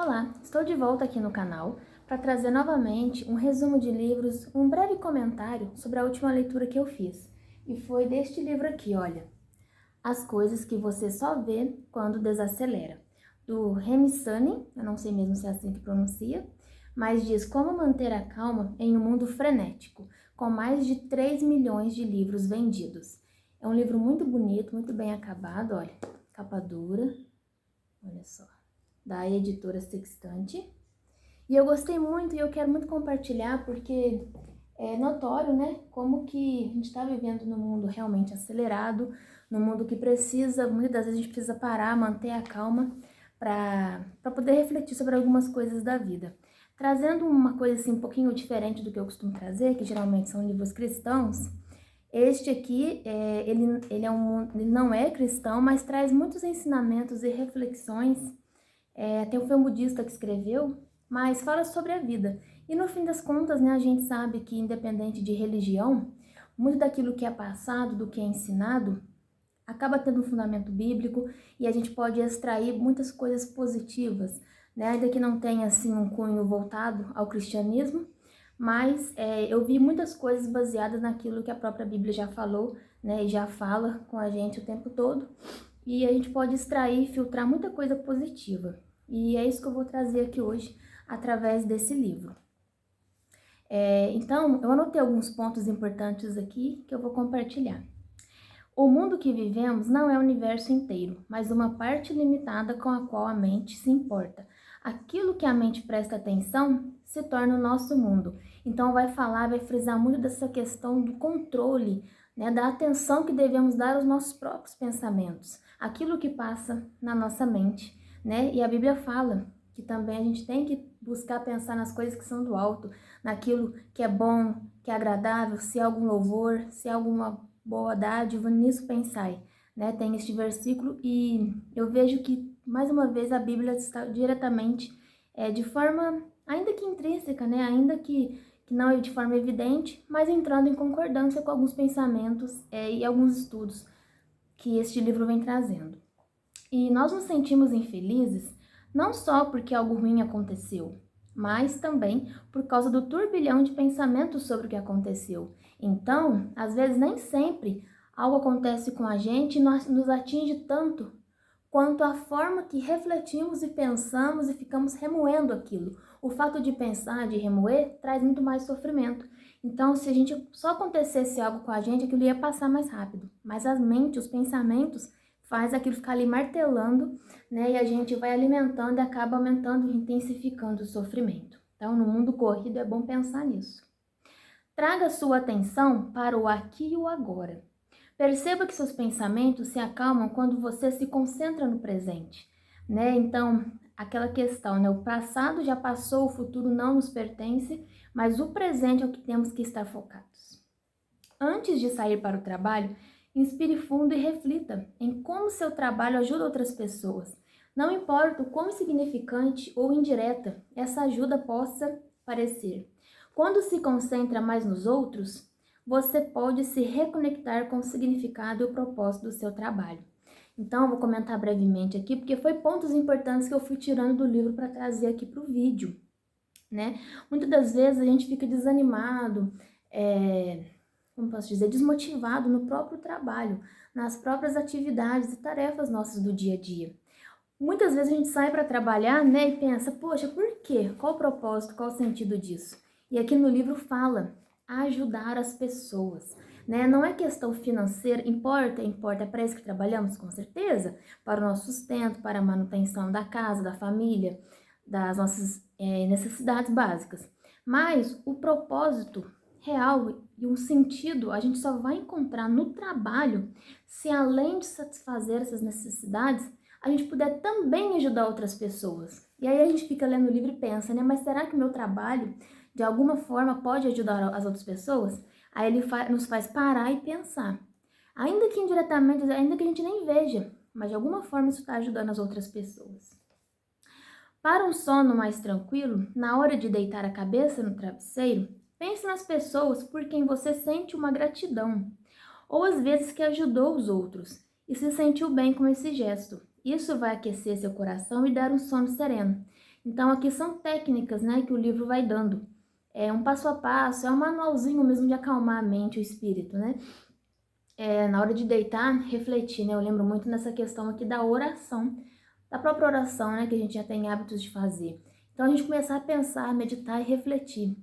Olá, estou de volta aqui no canal para trazer novamente um resumo de livros, um breve comentário sobre a última leitura que eu fiz. E foi deste livro aqui, olha, As Coisas que Você Só Vê Quando Desacelera, do Remy Sunny, eu não sei mesmo se é assim que pronuncia, mas diz como manter a calma em um mundo frenético, com mais de 3 milhões de livros vendidos. É um livro muito bonito, muito bem acabado, olha, capa dura, olha só, da editora Sextante. E eu gostei muito e eu quero muito compartilhar porque é notório, né, como que a gente está vivendo num mundo realmente acelerado, num mundo que precisa, muitas das vezes a gente precisa parar, manter a calma para poder refletir sobre algumas coisas da vida. Trazendo uma coisa assim um pouquinho diferente do que eu costumo trazer, que geralmente são livros cristãos, este aqui, ele não é cristão, mas traz muitos ensinamentos e reflexões. Tem um filme budista que escreveu, mas fala sobre a vida. E no fim das contas, né, a gente sabe que independente de religião, muito daquilo que é passado, do que é ensinado, acaba tendo um fundamento bíblico e a gente pode extrair muitas coisas positivas, né? Ainda que não tenha assim um cunho voltado ao cristianismo, mas eu vi muitas coisas baseadas naquilo que a própria Bíblia já falou, né? E já fala com a gente o tempo todo. E a gente pode extrair e filtrar muita coisa positiva. E é isso que eu vou trazer aqui hoje, através desse livro. Então, eu anotei alguns pontos importantes aqui que eu vou compartilhar. O mundo que vivemos não é o universo inteiro, mas uma parte limitada com a qual a mente se importa. Aquilo que a mente presta atenção se torna o nosso mundo. Então vai frisar muito dessa questão do controle, né, da atenção que devemos dar aos nossos próprios pensamentos, aquilo que passa na nossa mente, né? E a Bíblia fala que também a gente tem que buscar pensar nas coisas que são do alto, naquilo que é bom, que é agradável, se há algum louvor, se há alguma boa dádiva, nisso pensai, né? Tem este versículo e eu vejo que, mais uma vez, a Bíblia está diretamente, de forma, ainda que intrínseca, né? Ainda que não é de forma evidente, mas entrando em concordância com alguns pensamentos e alguns estudos que este livro vem trazendo. E nós nos sentimos infelizes não só porque algo ruim aconteceu, mas também por causa do turbilhão de pensamentos sobre o que aconteceu. Então, às vezes nem sempre algo acontece com a gente e nos atinge tanto quanto a forma que refletimos e pensamos e ficamos remoendo aquilo. O fato de pensar, de remoer, traz muito mais sofrimento. Então, se a gente só acontecesse algo com a gente, aquilo ia passar mais rápido. Mas a mente, os pensamentos, faz aquilo ficar ali martelando, né? E a gente vai alimentando e acaba aumentando e intensificando o sofrimento. Então, no mundo corrido, é bom pensar nisso. Traga sua atenção para o aqui e o agora. Perceba que seus pensamentos se acalmam quando você se concentra no presente, né? Então, aquela questão, né? O passado já passou, o futuro não nos pertence, mas o presente é o que temos que estar focados. Antes de sair para o trabalho, inspire fundo e reflita em como seu trabalho ajuda outras pessoas. Não importa o quão insignificante ou indireta essa ajuda possa parecer. Quando se concentra mais nos outros, você pode se reconectar com o significado e o propósito do seu trabalho. Então, eu vou comentar brevemente aqui, porque foi pontos importantes que eu fui tirando do livro para trazer aqui para o vídeo, né? Muitas das vezes a gente fica desanimado, como posso dizer, desmotivado no próprio trabalho, nas próprias atividades e tarefas nossas do dia a dia. Muitas vezes a gente sai para trabalhar, né, e pensa, poxa, por quê? Qual o propósito? Qual o sentido disso? E aqui no livro fala, ajudar as pessoas, né? Não é questão financeira, importa, é para isso que trabalhamos, com certeza, para o nosso sustento, para a manutenção da casa, da família, das nossas necessidades básicas. Mas o propósito real e um sentido a gente só vai encontrar no trabalho se, além de satisfazer essas necessidades, a gente puder também ajudar outras pessoas. E aí a gente fica lendo o livro e pensa, né? Mas será que o meu trabalho, de alguma forma, pode ajudar as outras pessoas? Aí ele nos faz parar e pensar. Ainda que indiretamente, ainda que a gente nem veja, mas de alguma forma isso está ajudando as outras pessoas. Para um sono mais tranquilo, na hora de deitar a cabeça no travesseiro, pense nas pessoas por quem você sente uma gratidão, ou às vezes que ajudou os outros e se sentiu bem com esse gesto. Isso vai aquecer seu coração e dar um sono sereno. Então, aqui são técnicas, né, que o livro vai dando. É um passo a passo, é um manualzinho mesmo de acalmar a mente e o espírito, né? Na hora de deitar, refletir, né? Eu lembro muito nessa questão aqui da oração, da própria oração, né, que a gente já tem hábitos de fazer. Então, a gente começar a pensar, meditar e refletir.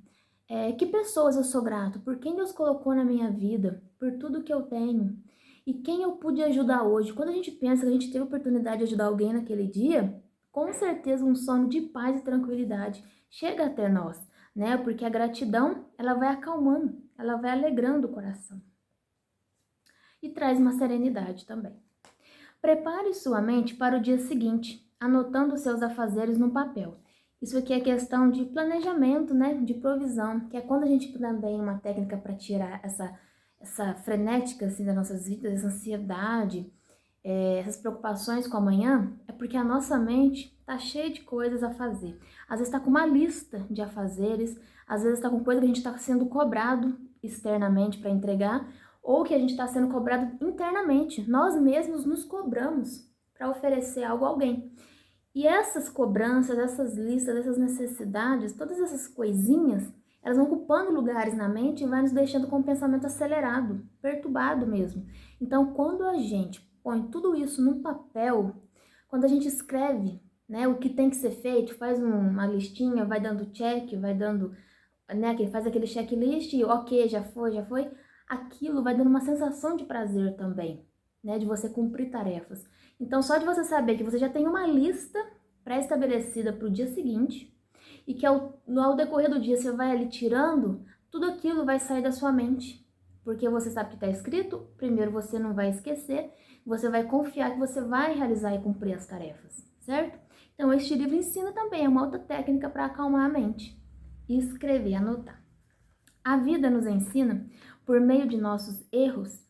Que pessoas eu sou grato? Por quem Deus colocou na minha vida? Por tudo que eu tenho? E quem eu pude ajudar hoje? Quando a gente pensa que a gente teve a oportunidade de ajudar alguém naquele dia, com certeza um sono de paz e tranquilidade chega até nós, né? Porque a gratidão, ela vai acalmando, ela vai alegrando o coração. E traz uma serenidade também. Prepare sua mente para o dia seguinte, anotando seus afazeres no papel. Isso aqui é questão de planejamento, né? De provisão, que é quando a gente também uma técnica para tirar essa frenética assim, das nossas vidas, essa ansiedade, essas preocupações com amanhã, é porque a nossa mente está cheia de coisas a fazer. Às vezes está com uma lista de afazeres, às vezes está com coisa que a gente está sendo cobrado externamente para entregar, ou que a gente está sendo cobrado internamente. Nós mesmos nos cobramos para oferecer algo a alguém. E essas cobranças, essas listas, essas necessidades, todas essas coisinhas, elas vão ocupando lugares na mente e vai nos deixando com o pensamento acelerado, perturbado mesmo. Então, quando a gente põe tudo isso num papel, quando a gente escreve, né, o que tem que ser feito, faz uma listinha, vai dando check, vai dando, né, faz aquele checklist, ok, já foi, aquilo vai dando uma sensação de prazer também, né, de você cumprir tarefas. Então, só de você saber que você já tem uma lista pré-estabelecida para o dia seguinte e que ao decorrer do dia você vai ali tirando, tudo aquilo vai sair da sua mente. Porque você sabe que está escrito, primeiro você não vai esquecer, você vai confiar que você vai realizar e cumprir as tarefas, certo? Então, este livro ensina também, é uma outra técnica para acalmar a mente. Escrever, anotar. A vida nos ensina, por meio de nossos erros,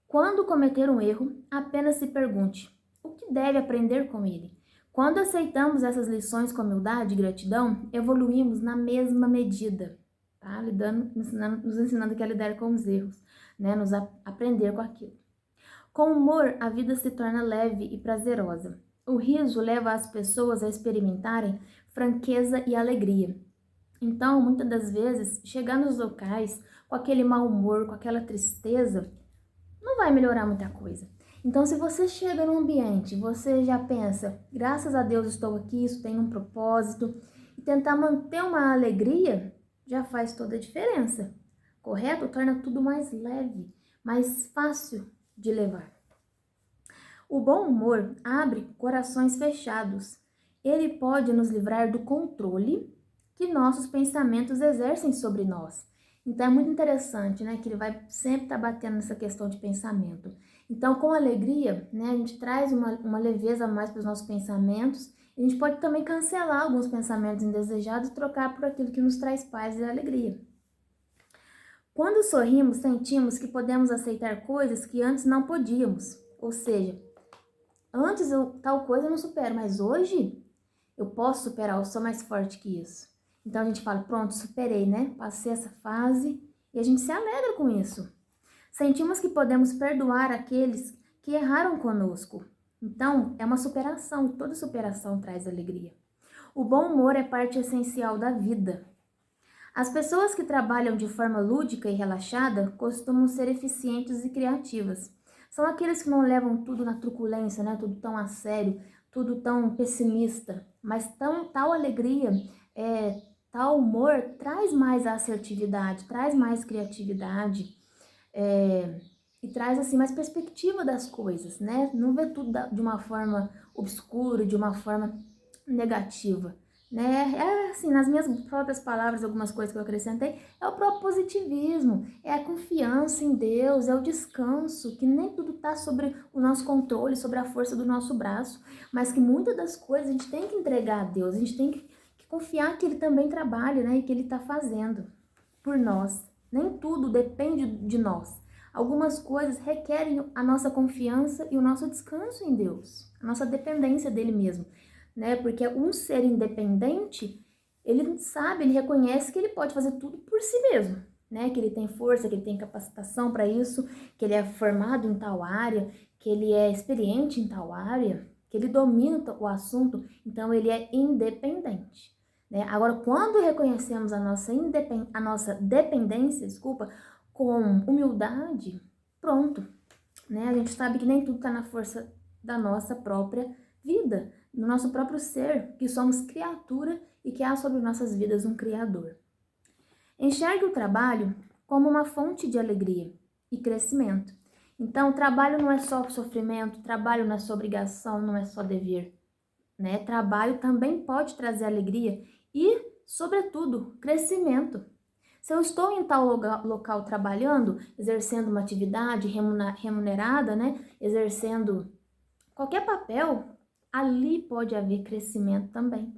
quando cometer um erro, apenas se pergunte: o que deve aprender com ele? Quando aceitamos essas lições com humildade e gratidão, evoluímos na mesma medida, tá? Nos ensinando que a lidar com os erros, né? Aprender com aquilo. Com humor, a vida se torna leve e prazerosa. O riso leva as pessoas a experimentarem franqueza e alegria. Então, muitas das vezes, chegar nos locais com aquele mau humor, com aquela tristeza, não vai melhorar muita coisa. Então, se você chega num ambiente, você já pensa, graças a Deus estou aqui, isso tem um propósito, e tentar manter uma alegria já faz toda a diferença, correto? Torna tudo mais leve, mais fácil de levar. O bom humor abre corações fechados. Ele pode nos livrar do controle que nossos pensamentos exercem sobre nós. Então é muito interessante, né, que ele vai sempre estar batendo nessa questão de pensamento. Então, com alegria, né, a gente traz uma leveza a mais para os nossos pensamentos. E a gente pode também cancelar alguns pensamentos indesejados e trocar por aquilo que nos traz paz e alegria. Quando sorrimos, sentimos que podemos aceitar coisas que antes não podíamos. Ou seja, antes tal coisa eu não supero, mas hoje eu posso superar, eu sou mais forte que isso. Então a gente fala, pronto, superei, né? Passei essa fase e a gente se alegra com isso. Sentimos que podemos perdoar aqueles que erraram conosco. Então é uma superação, toda superação traz alegria. O bom humor é parte essencial da vida. As pessoas que trabalham de forma lúdica e relaxada costumam ser eficientes e criativas. São aqueles que não levam tudo na truculência, né? Tudo tão a sério, tudo tão pessimista. Mas tal alegria, tal humor traz mais assertividade, traz mais criatividade e traz assim mais perspectiva das coisas, né? Não vê tudo de uma forma obscura, de uma forma negativa, né? Assim, nas minhas próprias palavras, algumas coisas que eu acrescentei, é o próprio positivismo, é a confiança em Deus, é o descanso, que nem tudo tá sobre o nosso controle, sobre a força do nosso braço, mas que muitas das coisas a gente tem que entregar a Deus, a gente tem que confiar que Ele também trabalha, né? E que Ele tá fazendo por nós. Nem tudo depende de nós. Algumas coisas requerem a nossa confiança e o nosso descanso em Deus, a nossa dependência dele mesmo, né? Porque um ser independente, ele sabe, ele reconhece que ele pode fazer tudo por si mesmo, né? Que ele tem força, que ele tem capacitação para isso, que ele é formado em tal área, que ele é experiente em tal área, que ele domina o assunto, então ele é independente. Né? Agora, quando reconhecemos a nossa dependência, com humildade, pronto. Né? A gente sabe que nem tudo está na força da nossa própria vida, no nosso próprio ser, que somos criatura e que há sobre nossas vidas um Criador. Enxergue o trabalho como uma fonte de alegria e crescimento. Então, o trabalho não é só sofrimento, trabalho não é só obrigação, não é só dever. Né? Trabalho também pode trazer alegria e, sobretudo, crescimento. Se eu estou em tal local trabalhando, exercendo uma atividade remunerada, né? Exercendo qualquer papel, ali pode haver crescimento também.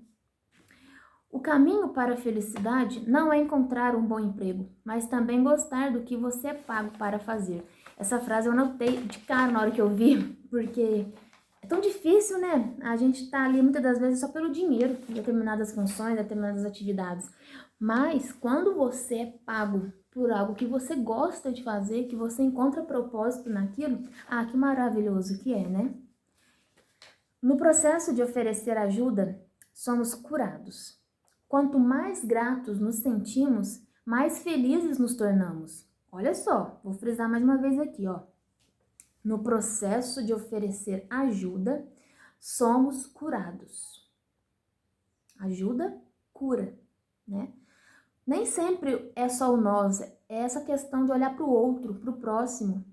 O caminho para a felicidade não é encontrar um bom emprego, mas também gostar do que você é pago para fazer. Essa frase eu anotei de cara na hora que eu vi, porque é tão difícil, né? A gente tá ali muitas das vezes só pelo dinheiro, em determinadas funções, determinadas atividades. Mas quando você é pago por algo que você gosta de fazer, que você encontra propósito naquilo, que maravilhoso que é, né? No processo de oferecer ajuda, somos curados. Quanto mais gratos nos sentimos, mais felizes nos tornamos. Olha só, vou frisar mais uma vez aqui, ó. No processo de oferecer ajuda, somos curados. Ajuda, cura, né? Nem sempre é só o nós, é essa questão de olhar para o outro, para o próximo.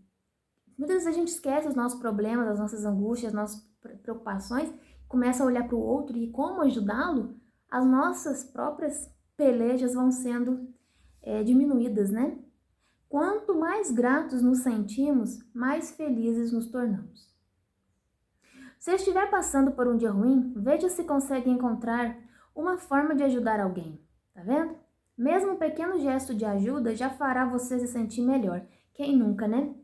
Muitas vezes a gente esquece os nossos problemas, as nossas angústias, as nossas preocupações, começa a olhar para o outro e como ajudá-lo, as nossas próprias pelejas vão sendo diminuídas, né? Quanto mais gratos nos sentimos, mais felizes nos tornamos. Se estiver passando por um dia ruim, veja se consegue encontrar uma forma de ajudar alguém. Tá vendo? Mesmo um pequeno gesto de ajuda já fará você se sentir melhor. Quem nunca, né?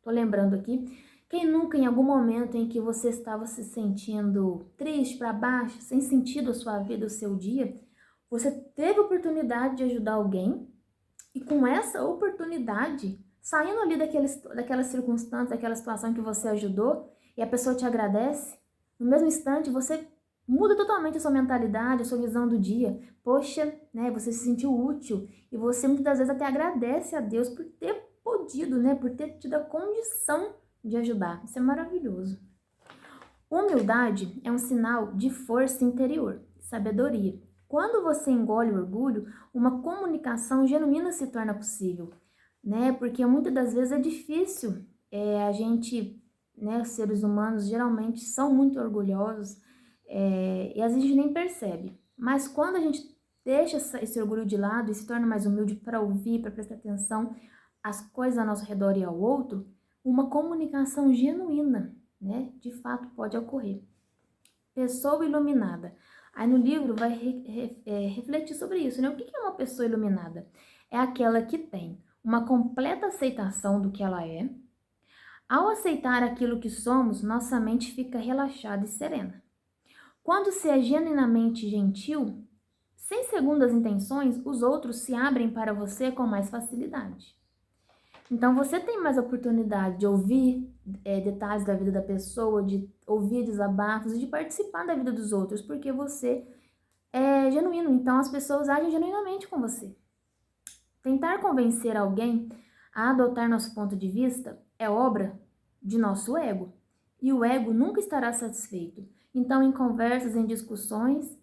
Tô lembrando aqui. Quem nunca, em algum momento em que você estava se sentindo triste, para baixo, sem sentido a sua vida, o seu dia, você teve a oportunidade de ajudar alguém e com essa oportunidade, saindo ali daquela circunstância, daquela situação que você ajudou e a pessoa te agradece, no mesmo instante você muda totalmente a sua mentalidade, a sua visão do dia. Poxa, né, você se sentiu útil e você muitas das vezes até agradece a Deus por ter podido, né, por ter tido a condição de ajudar. Isso é maravilhoso. Humildade é um sinal de força interior, sabedoria. Quando você engole o orgulho, uma comunicação genuína se torna possível, né? Porque muitas das vezes é difícil, a gente, né, os seres humanos geralmente são muito orgulhosos e às vezes a gente nem percebe. Mas quando a gente deixa esse orgulho de lado e se torna mais humilde para ouvir, para prestar atenção às coisas ao nosso redor e ao outro, uma comunicação genuína, né, de fato pode ocorrer. Pessoa iluminada. Aí no livro vai refletir sobre isso, né? O que é uma pessoa iluminada? É aquela que tem uma completa aceitação do que ela é. Ao aceitar aquilo que somos, nossa mente fica relaxada e serena. Quando se é genuinamente gentil, sem segundas intenções, os outros se abrem para você com mais facilidade. Então, você tem mais oportunidade de ouvir detalhes da vida da pessoa, de ouvir desabafos e de participar da vida dos outros, porque você é genuíno. Então, as pessoas agem genuinamente com você. Tentar convencer alguém a adotar nosso ponto de vista é obra de nosso ego. E o ego nunca estará satisfeito. Então, em conversas, em discussões,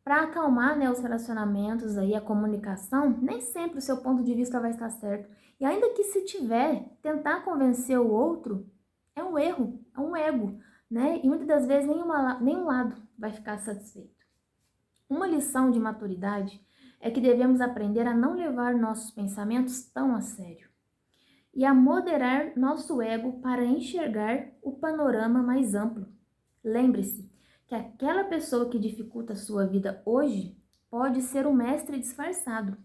para acalmar, né, os relacionamentos, aí, a comunicação, nem sempre o seu ponto de vista vai estar certo. E ainda que se tiver, tentar convencer o outro é um erro, é um ego, né? E muitas das vezes nenhum lado vai ficar satisfeito. Uma lição de maturidade é que devemos aprender a não levar nossos pensamentos tão a sério e a moderar nosso ego para enxergar o panorama mais amplo. Lembre-se que aquela pessoa que dificulta a sua vida hoje pode ser um mestre disfarçado,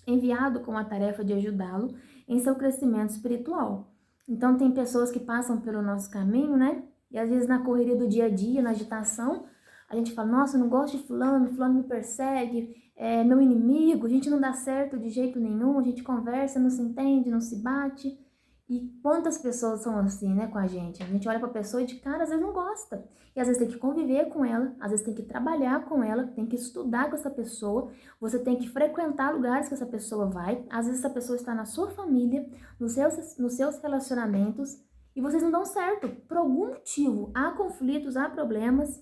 enviado com a tarefa de ajudá-lo em seu crescimento espiritual. Então, tem pessoas que passam pelo nosso caminho, né? E às vezes na correria do dia a dia, na agitação, a gente fala, nossa, eu não gosto de fulano, fulano me persegue, é meu inimigo, a gente não dá certo de jeito nenhum, a gente conversa, não se entende, não se bate. E quantas pessoas são assim, né, com a gente? A gente olha pra pessoa e de cara, às vezes não gosta. E às vezes tem que conviver com ela, às vezes tem que trabalhar com ela, tem que estudar com essa pessoa, você tem que frequentar lugares que essa pessoa vai. Às vezes essa pessoa está na sua família, nos seus relacionamentos, e vocês não dão certo. Por algum motivo, há conflitos, há problemas,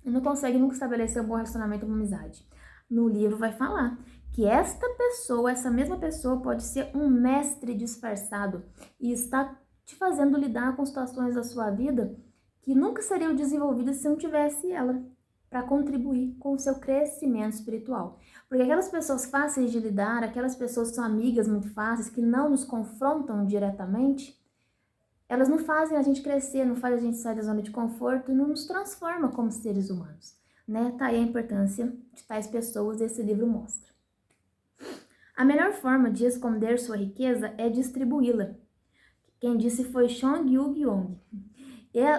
e não consegue nunca estabelecer um bom relacionamento, uma amizade. No livro vai falar que esta pessoa, essa mesma pessoa, pode ser um mestre disfarçado e está te fazendo lidar com situações da sua vida que nunca seriam desenvolvidas se não tivesse ela para contribuir com o seu crescimento espiritual. Porque aquelas pessoas fáceis de lidar, aquelas pessoas que são amigas muito fáceis, que não nos confrontam diretamente, elas não fazem a gente crescer, não fazem a gente sair da zona de conforto e não nos transforma como seres humanos, né? Tá aí a importância de tais pessoas, esse livro mostra. A melhor forma de esconder sua riqueza é distribuí-la. Quem disse foi Chong Yu-Gyong.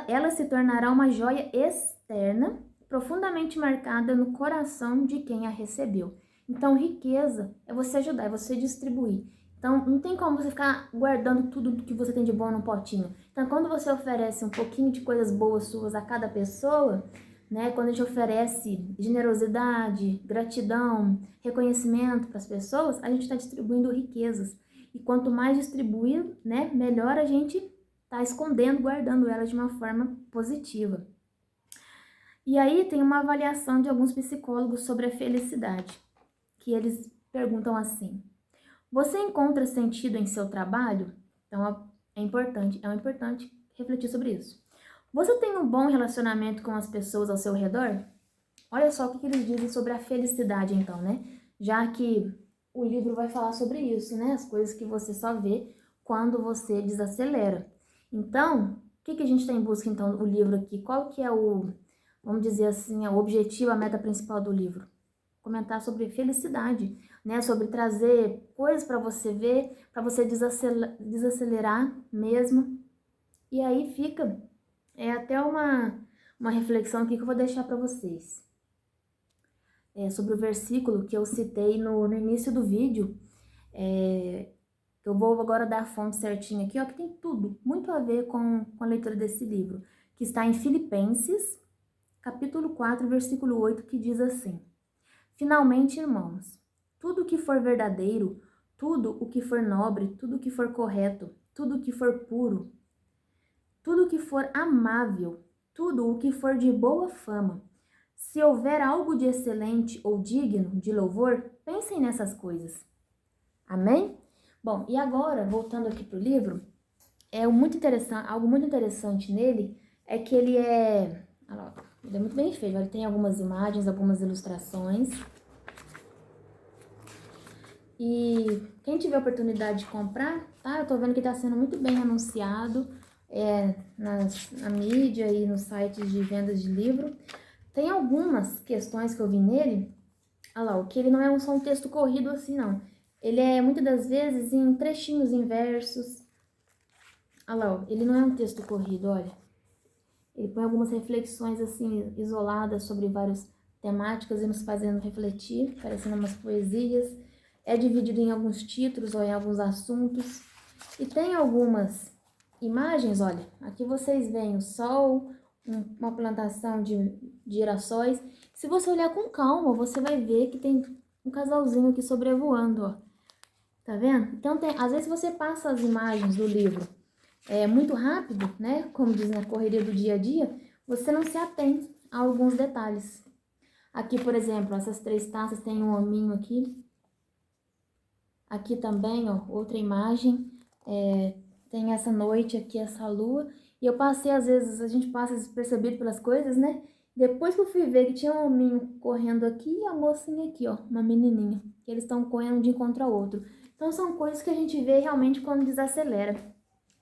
Ela se tornará uma joia externa, profundamente marcada no coração de quem a recebeu. Então, riqueza é você ajudar, é você distribuir. Então, não tem como você ficar guardando tudo que você tem de bom num potinho. Então, quando você oferece um pouquinho de coisas boas suas a cada pessoa, né? Quando a gente oferece generosidade, gratidão, reconhecimento para as pessoas, a gente está distribuindo riquezas. E quanto mais distribuir, né? Melhor a gente está escondendo, guardando elas de uma forma positiva. E aí tem uma avaliação de alguns psicólogos sobre a felicidade, que eles perguntam assim: você encontra sentido em seu trabalho? Então é importante refletir sobre isso. Você tem um bom relacionamento com as pessoas ao seu redor? Olha só o que eles dizem sobre a felicidade, então, né? Já que o livro vai falar sobre isso, né? As coisas que você só vê quando você desacelera. Então, o que a gente tem em busca, então, o livro aqui? Qual que é vamos dizer assim, o objetivo, a meta principal do livro? Comentar sobre felicidade, né? Sobre trazer coisas para você ver, para você desacelerar mesmo. E aí fica até uma reflexão aqui que eu vou deixar para vocês. Sobre o versículo que eu citei no início do vídeo. Eu vou agora dar a fonte certinha aqui, ó, que tem tudo, muito a ver com a leitura desse livro, que está em Filipenses, capítulo 4, versículo 8, que diz assim: finalmente, irmãos, tudo o que for verdadeiro, tudo o que for nobre, tudo o que for correto, tudo o que for puro, tudo o que for amável, tudo o que for de boa fama, se houver algo de excelente ou digno de louvor, pensem nessas coisas. Amém? Bom, e agora, voltando aqui para o livro, algo muito interessante nele é que ele é muito bem feito. Ele tem algumas imagens, algumas ilustrações. E quem tiver oportunidade de comprar, tá? Eu tô vendo que tá sendo muito bem anunciado na mídia e nos sites de vendas de livro. Tem algumas questões que eu vi nele, o que ele não é só um texto corrido assim, não. Ele é, muitas das vezes, em trechinhos, em versos. Ele não é um texto corrido, olha. Ele põe algumas reflexões, assim, isoladas sobre várias temáticas e nos fazendo refletir, parecendo umas poesias. É dividido em alguns títulos ou em alguns assuntos. E tem algumas imagens, olha. Aqui vocês veem o sol, uma plantação de girassóis. Se você olhar com calma, você vai ver que tem um casalzinho aqui sobrevoando, ó. Tá vendo? Então, às vezes você passa as imagens do livro muito rápido, né? Como diz na correria do dia a dia, você não se atém a alguns detalhes. Aqui, por exemplo, essas 3 taças tem um hominho aqui. Aqui também, ó, outra imagem. Tem essa noite aqui, essa lua. E eu passei, às vezes, a gente passa despercebido pelas coisas, né? Depois que eu fui ver que tinha um hominho correndo aqui e a mocinha aqui, ó, uma menininha. Que eles estão correndo de encontro ao outro. Então, são coisas que a gente vê realmente quando desacelera.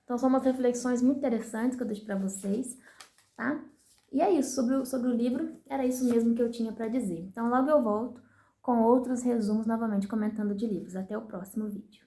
Então, são umas reflexões muito interessantes que eu deixo para vocês, tá? E é isso, sobre o livro, era isso mesmo que eu tinha para dizer. Então, logo eu volto com outros resumos, novamente comentando de livros. Até o próximo vídeo.